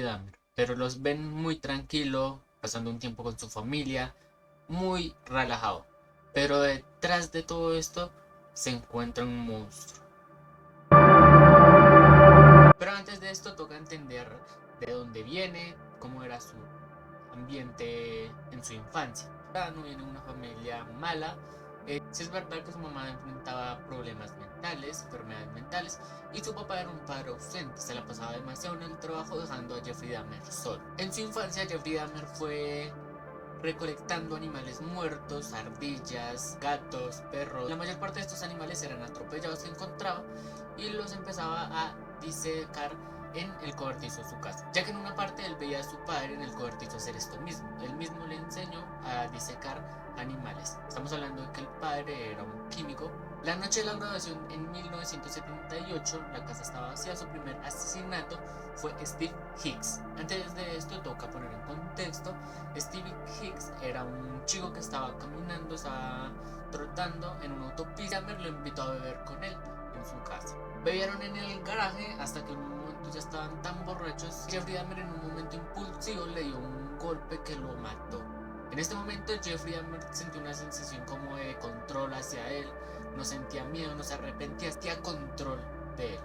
Dahmer, pero los ven muy tranquilo, pasando un tiempo con su familia, muy relajado. Pero detrás de todo esto se encuentra un monstruo. Pero antes de esto toca entender de dónde viene, cómo era su ambiente en su infancia. No viene de una familia mala. Sí es verdad que su mamá enfrentaba problemas mentales, enfermedades mentales, y su papá era un padre ausente, se la pasaba demasiado en el trabajo dejando a Jeffrey Dahmer solo. En su infancia Jeffrey Dahmer fue recolectando animales muertos, ardillas, gatos, perros. La mayor parte de estos animales eran atropellados que encontraba y los empezaba a disecar en el cobertizo de su casa, ya que en una parte él veía a su padre en el cobertizo hacer esto mismo. Él mismo le enseñó a disecar animales. Estamos hablando de que el padre era un químico. La noche de la graduación en 1978, la casa estaba vacía. Su primer asesinato fue Steve Hicks. Antes de esto toca poner en contexto. Steve Hicks era un chico que estaba caminando, estaba trotando en una autopista. Dahmer lo invitó a beber con él en su casa. Bebieron en el garaje hasta que en un momento ya estaban tan borrachos. Jeffrey Dahmer en un momento impulsivo le dio un golpe que lo mató. En este momento Jeffrey Dahmer sintió una sensación como de control hacia él. No sentía miedo, no se arrepentía, sentía control de él.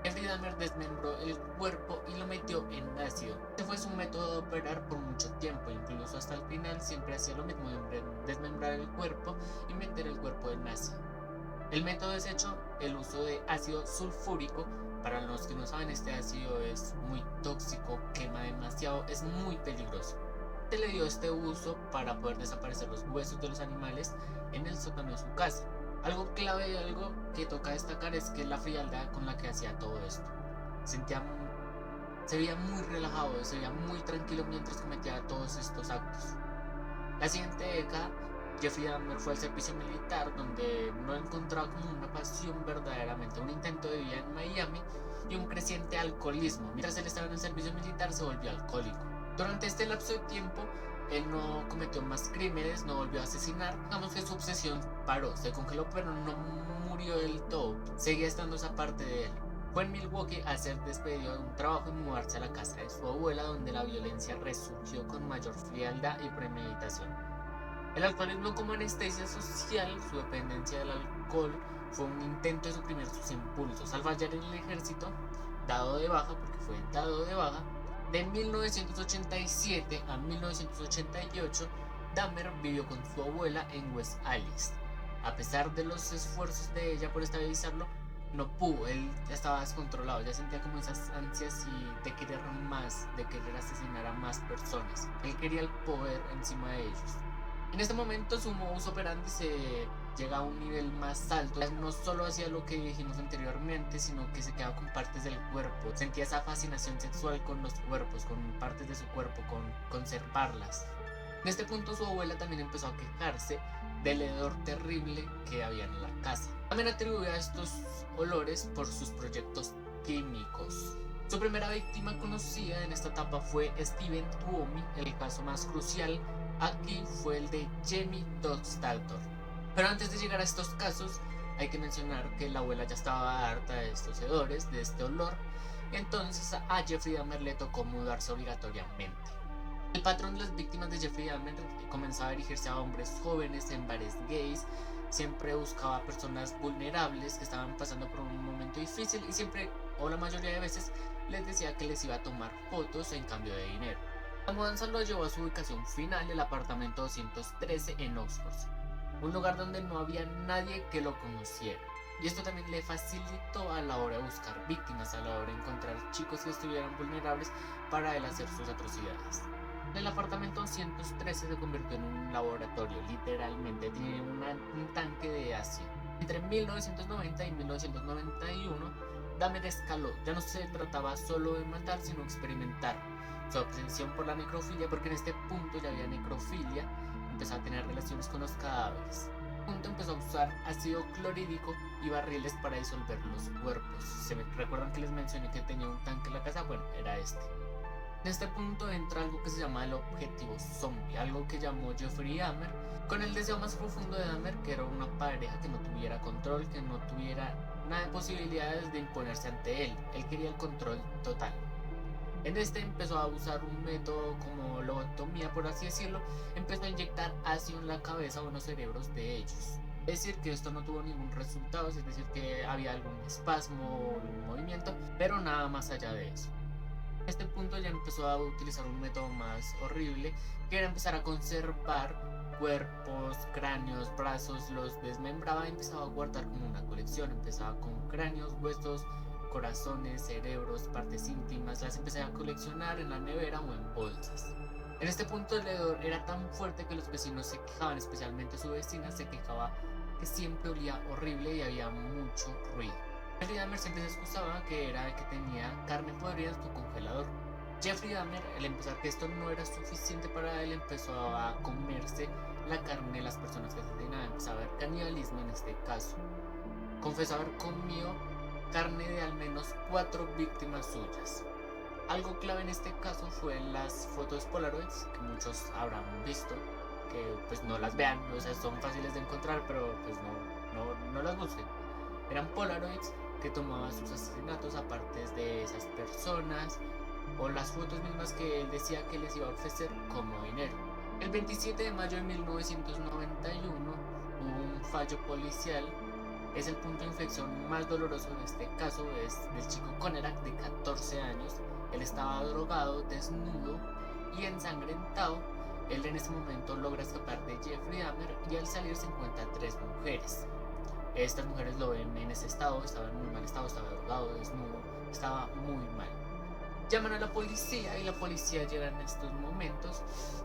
Jeffrey Dahmer desmembró el cuerpo y lo metió en ácido. Este fue su método de operar por mucho tiempo, incluso hasta el final siempre hacía lo mismo, desmembrar el cuerpo y meter el cuerpo en ácido. El método es hecho el uso de ácido sulfúrico. Para los que no saben, este ácido es muy tóxico, quema demasiado, es muy peligroso. Se le dio este uso para poder desaparecer los huesos de los animales en el sótano de su casa. Algo clave y algo que toca destacar es que la frialdad con la que hacía todo esto. Se veía muy relajado, se veía muy tranquilo mientras cometía todos estos actos. La siguiente década, Jeffrey Dahmer fue al servicio militar, donde no encontraba como una pasión verdaderamente, un intento de vida en Miami y un creciente alcoholismo. Mientras él estaba en el servicio militar se volvió alcohólico. Durante este lapso de tiempo él no cometió más crímenes, no volvió a asesinar. Digamos que su obsesión paró, se congeló, pero no murió del todo. Seguía estando esa parte de él. Fue en Milwaukee a ser despedido de un trabajo y mudarse a la casa de su abuela, donde la violencia resurgió con mayor frialdad y premeditación. El alcoholismo como anestesia social, su dependencia del alcohol, fue un intento de suprimir sus impulsos. Al fallar en el ejército, dado de baja, porque fue dado de baja, de 1987 a 1988, Dahmer vivió con su abuela en West Allis. A pesar de los esfuerzos de ella por estabilizarlo, no pudo, él ya estaba descontrolado, ya sentía como esas ansias y de querer más, de querer asesinar a más personas. Él quería el poder encima de ellos. En este momento su modus operandi se llega a un nivel más alto. No solo hacía lo que dijimos anteriormente, sino que se quedaba con partes del cuerpo. Sentía esa fascinación sexual con los cuerpos, con partes de su cuerpo, con conservarlas. En este punto su abuela también empezó a quejarse del hedor terrible que había en la casa. También atribuía estos olores por sus proyectos químicos. Su primera víctima conocida en esta etapa fue Steven Tuomi. El caso más crucial aquí fue el de Jamie Dogstaltor. Pero antes de llegar a estos casos, hay que mencionar que la abuela ya estaba harta de estos hedores, de este olor. Entonces a Jeffrey Dahmer le tocó mudarse obligatoriamente. El patrón de las víctimas de Jeffrey Dahmer comenzaba a dirigirse a hombres jóvenes en bares gays. Siempre buscaba a personas vulnerables que estaban pasando por un momento difícil y siempre, o la mayoría de veces, les decía que les iba a tomar fotos en cambio de dinero. La mudanza lo llevó a su ubicación final, el apartamento 213 en Oxford, un lugar donde no había nadie que lo conociera. Y esto también le facilitó a la hora de buscar víctimas, a la hora de encontrar chicos que estuvieran vulnerables para él hacer sus atrocidades. El apartamento 213 se convirtió en un laboratorio, literalmente, tenía un tanque de ácido. Entre 1990 y 1991, Dahmer escaló, ya no se trataba solo de matar, sino experimentar. Su obsesión por la necrofilia, porque en este punto ya había necrofilia, empezó a tener relaciones con los cadáveres. En este punto empezó a usar ácido clorhídrico y barriles para disolver los cuerpos. ¿Se recuerdan que les mencioné que tenía un tanque en la casa? Bueno, era este. En este punto entra algo que se llama el objetivo zombie, algo que llamó Jeffrey Dahmer, con el deseo más profundo de Dahmer, que era una pareja que no tuviera control, que no tuviera nada de posibilidades de imponerse ante él. Él quería el control total. En este empezó a usar un método como lobotomía, por así decirlo. Empezó a inyectar ácido en la cabeza o en los cerebros de ellos. Es decir, que esto no tuvo ningún resultado, es decir, que había algún espasmo o un movimiento, pero nada más allá de eso. En este punto ya empezó a utilizar un método más horrible, que era empezar a conservar cuerpos, cráneos, brazos, los desmembraba y empezaba a guardar como una colección. Empezaba con cráneos, huesos, corazones, cerebros, partes íntimas, las empecé a coleccionar en la nevera o en bolsas. En este punto el hedor era tan fuerte que los vecinos se quejaban, especialmente su vecina se quejaba que siempre olía horrible y había mucho ruido. Jeffrey Dahmer siempre se excusaba que era que tenía carne podrida en su congelador. Jeffrey Dahmer, al empezar que esto no era suficiente para él, empezó a comerse la carne de las personas que asesinaban, empezó a haber canibalismo en este caso. Confesó haber comido carne de al menos 4 víctimas suyas. Algo clave en este caso fue las fotos Polaroids, que muchos habrán visto, que pues no las vean, o sea, son fáciles de encontrar, pero pues no las busquen. Eran Polaroids que tomaba sus asesinatos a partes de esas personas, o las fotos mismas que él decía que les iba a ofrecer como dinero. El 27 de mayo de 1991 hubo un fallo policial. Es el punto de inflexión más doloroso en este caso, es del chico Conerak de 14 años. Él estaba drogado, desnudo y ensangrentado. Él en ese momento logra escapar de Jeffrey Dahmer y al salir se encuentra 3 mujeres. Estas mujeres lo ven en ese estado, estaba en muy mal estado, estaba drogado, desnudo, estaba muy mal. Llaman a la policía y la policía llega en estos momentos,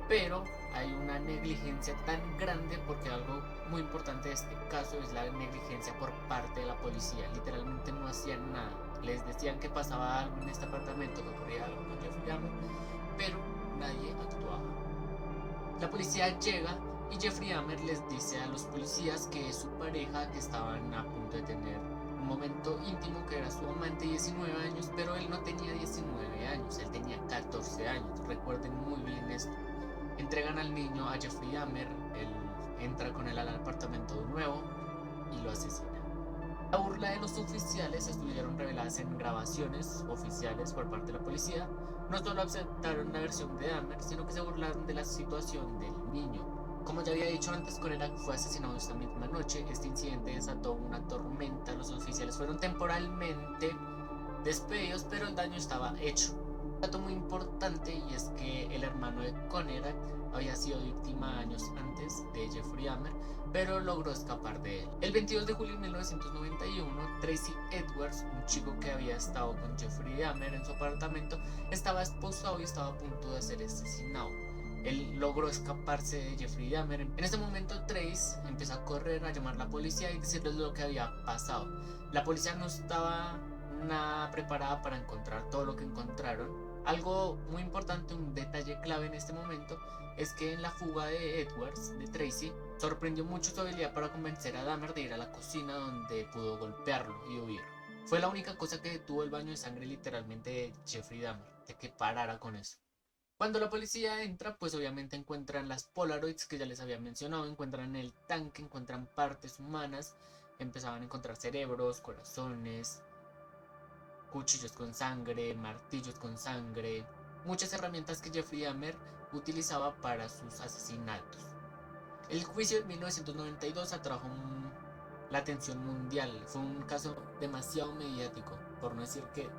pero hay una negligencia tan grande, porque algo muy importante de este caso es la negligencia por parte de la policía. Literalmente no hacían nada. Les decían que pasaba algo en este apartamento, que ocurría algo con Jeffrey Dahmer, pero nadie actuaba. La policía llega y Jeffrey Dahmer les dice a los policías que su pareja, que estaban a punto de tener un momento íntimo, que era su amante de 19 años, pero él no tenía 19 años, él tenía 14 años. Recuerden muy bien esto. Entregan al niño a Jeffrey Dahmer, él entra con él al apartamento de nuevo y lo asesina. La burla de los oficiales estuvieron reveladas en grabaciones oficiales por parte de la policía. No solo aceptaron la versión de Dahmer, sino que se burlaron de la situación del niño. Como ya había dicho antes, Conerak fue asesinado esta misma noche. Este incidente desató una tormenta. Los oficiales fueron temporalmente despedidos, pero el daño estaba hecho. Un dato muy importante, y es que el hermano de Conerak había sido víctima años antes de Jeffrey Dahmer, pero logró escapar de él. El 22 de julio de 1991, Tracy Edwards, un chico que había estado con Jeffrey Dahmer en su apartamento, estaba esposado y estaba a punto de ser asesinado. Él logró escaparse de Jeffrey Dahmer. En ese momento Trace empezó a correr, a llamar a la policía y decirles lo que había pasado. La policía no estaba nada preparada para encontrar todo lo que encontraron. Algo muy importante, un detalle clave en este momento, es que en la fuga de Edwards, de Tracy, sorprendió mucho su habilidad para convencer a Dahmer de ir a la cocina, donde pudo golpearlo y huir. Fue la única cosa que detuvo el baño de sangre literalmente de Jeffrey Dahmer, de que parara con eso. Cuando la policía entra, pues obviamente encuentran las Polaroids que ya les había mencionado, encuentran el tanque, encuentran partes humanas, empezaban a encontrar cerebros, corazones, cuchillos con sangre, martillos con sangre, muchas herramientas que Jeffrey Dahmer utilizaba para sus asesinatos. El juicio de 1992 atrajo la atención mundial, fue un caso demasiado mediático, por no decir que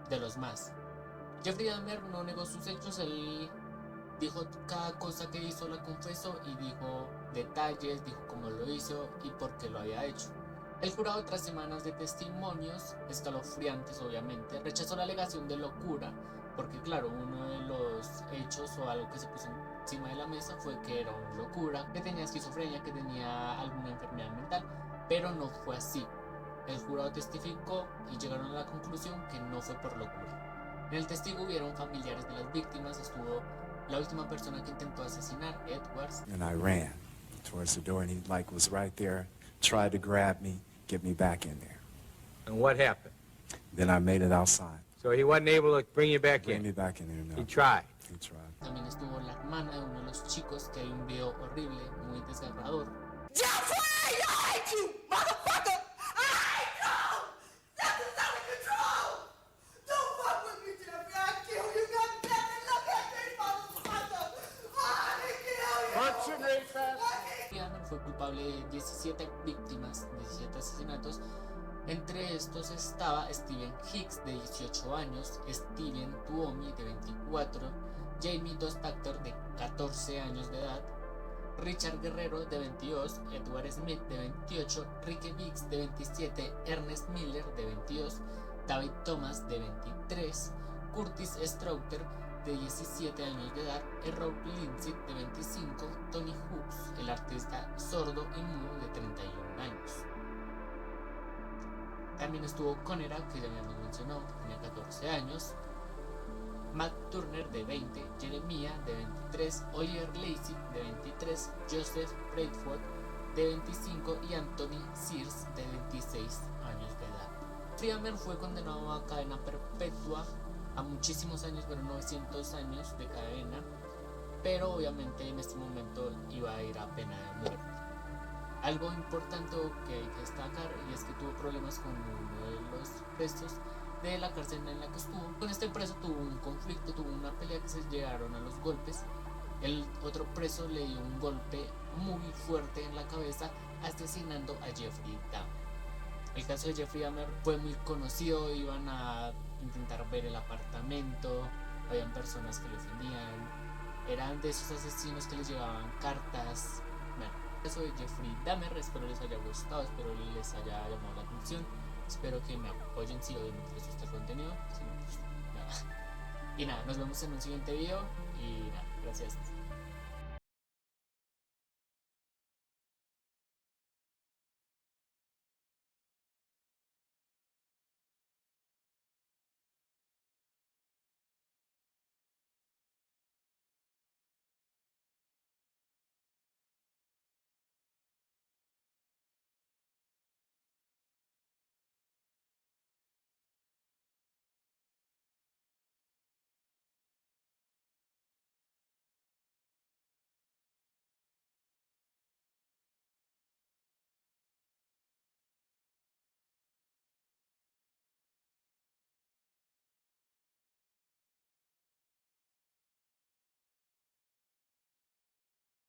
de los más. Jeffrey Dahmer no negó sus hechos, él dijo cada cosa que hizo, la confesó y dijo detalles, dijo cómo lo hizo y por qué lo había hecho. El jurado, tras semanas de testimonios escalofriantes obviamente, rechazó la alegación de locura, porque claro, uno de los hechos o algo que se puso encima de la mesa fue que era una locura, que tenía esquizofrenia, que tenía alguna enfermedad mental, pero no fue así. El jurado testificó y llegaron a la conclusión que no fue por locura. En el testigo hubieron familiares de las víctimas, estuvo la última persona que intentó asesinar, Edwards. And I ran towards the door and he was right there, tried to grab me, get me back in there. And what happened? Then I made it outside. So he wasn't able to bring you back Bring in? me back in there now. He tried. He tried. También estuvo la hermana de uno de los chicos, que hay un video horrible, muy desgarrador. Jeffrey, I hate you, motherfucker! I hate you! Nothing's under control! Don't fuck with me, Jeffrey, I fue culpable de 17 víctimas, 17 asesinatos. Entre estos estaba Steven Hicks, de 18 años, Steven Tuomi, de 24, Jamie Dostactor, de 14 años de edad, Richard Guerrero, de 22, Edward Smith, de 28, Ricky Biggs, de 27, Ernest Miller, de 22, David Thomas, de 23, Curtis Straughter, de 17 años de edad, Errol Lindsay, de 25, Tony Hooks, el artista sordo y mudo, de 31 años. También estuvo Conera, que ya habíamos mencionado, tenía 14 años, Matt Turner, de 20, Jeremiah, de 23, Oliver Lacey, de 23, Joseph Bradford, de 25 y Anthony Sears, de 26 años de edad. Friedman fue condenado a cadena perpetua, a muchísimos años, pero 900 años de cadena, pero obviamente en este momento iba a ir a pena de muerte. Algo importante que hay que destacar y es que tuvo problemas con uno de los presos de la cárcel en la que estuvo. Con este preso tuvo un conflicto, tuvo una pelea que se llegaron a los golpes. El otro preso le dio un golpe muy fuerte en la cabeza, asesinando a Jeffrey Dahmer. El caso de Jeffrey Dahmer fue muy conocido, iban a intentar ver el apartamento, habían personas que lo ofendían, eran de esos asesinos que les llevaban cartas. Bueno, eso de Jeffrey Dahmer, espero les haya gustado, espero les haya llamado la atención, espero que me apoyen si obviamente les gusta el contenido, si no, pues nada. Y nada, nos vemos en un siguiente video y nada, gracias.